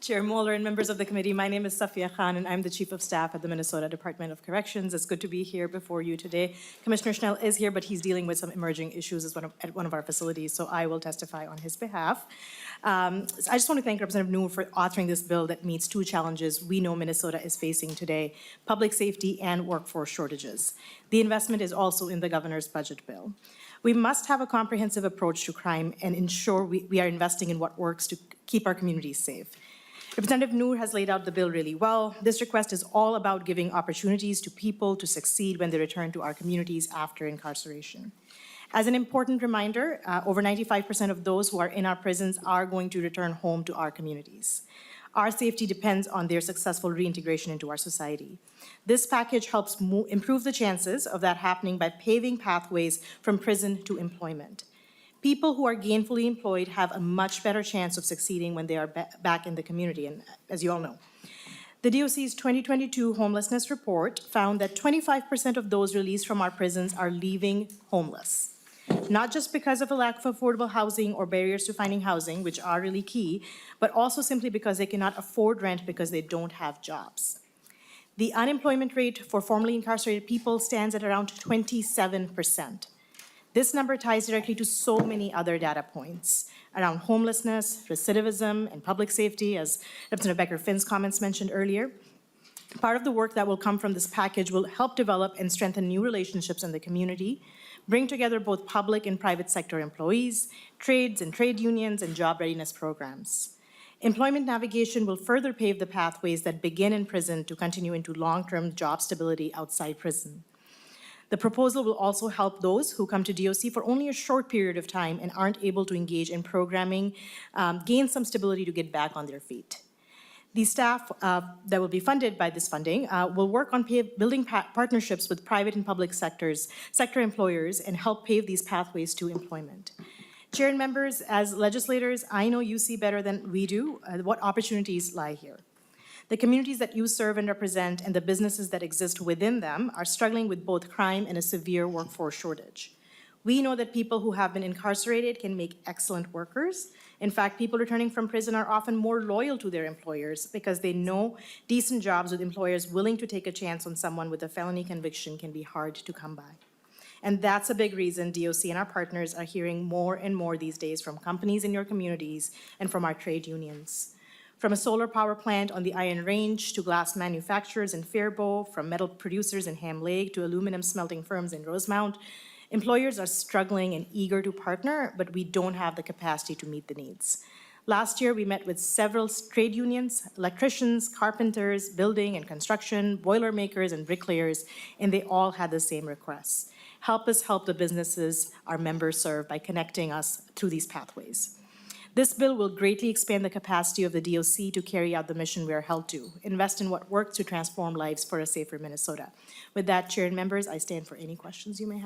Chair Moeller and members of the committee, my name is Safia Khan and I'm the Chief of Staff at the Minnesota Department of Corrections. It's good to be here before you today. Commissioner Schnell is here, but he's dealing with some emerging issues at one of our facilities, so I will testify on his behalf. So I just want to thank Representative Noor for authoring this bill that meets two challenges we know Minnesota is facing today: public safety and workforce shortages. The investment is also in the governor's budget bill. We must have a comprehensive approach to crime and ensure we are investing in what works to keep our communities safe. Representative Noor has laid out the bill really well. This request is all about giving opportunities to people to succeed when they return to our communities after incarceration. As an important reminder, over 95% of those who are in our prisons are going to return home to our communities. Our safety depends on their successful reintegration into our society. This package helps improve the chances of that happening by paving pathways from prison to employment. People who are gainfully employed have a much better chance of succeeding when they are back in the community, and as you all know. The DOC's 2022 homelessness report found that 25% of those released from our prisons are leaving homeless. Not just because of a lack of affordable housing or barriers to finding housing, which are really key, but also simply because they cannot afford rent because they don't have jobs. The unemployment rate for formerly incarcerated people stands at around 27%. This number ties directly to so many other data points around homelessness, recidivism, and public safety, as Representative Becker-Finn's comments mentioned earlier. Part of the work that will come from this package will help develop and strengthen new relationships in the community, bring together both public and private sector employees, trades and trade unions, and job readiness programs. Employment navigation will further pave the pathways that begin in prison to continue into long-term job stability outside prison. The proposal will also help those who come to DOC for only a short period of time and aren't able to engage in programming, gain some stability to get back on their feet. The staff that will be funded by this funding will work on building partnerships with private and public sector employers and help pave these pathways to employment. Chair and members, as legislators, I know you see better than we do what opportunities lie here. The communities that you serve and represent and the businesses that exist within them are struggling with both crime and a severe workforce shortage. We know that people who have been incarcerated can make excellent workers. In fact, people returning from prison are often more loyal to their employers because they know decent jobs with employers willing to take a chance on someone with a felony conviction can be hard to come by. And that's a big reason DOC and our partners are hearing more and more these days from companies in your communities and from our trade unions. From a solar power plant on the Iron Range to glass manufacturers in Faribault, from metal producers in Ham Lake to aluminum smelting firms in Rosemount, employers are struggling and eager to partner, but we don't have the capacity to meet the needs. Last year, we met with several trade unions, electricians, carpenters, building and construction, boiler makers, and bricklayers, and they all had the same requests. Help us help the businesses our members serve by connecting us through these pathways. This bill will greatly expand the capacity of the DOC to carry out the mission we are held to, invest in what works to transform lives for a safer Minnesota. With that, Chair and members, I stand for any questions you may have.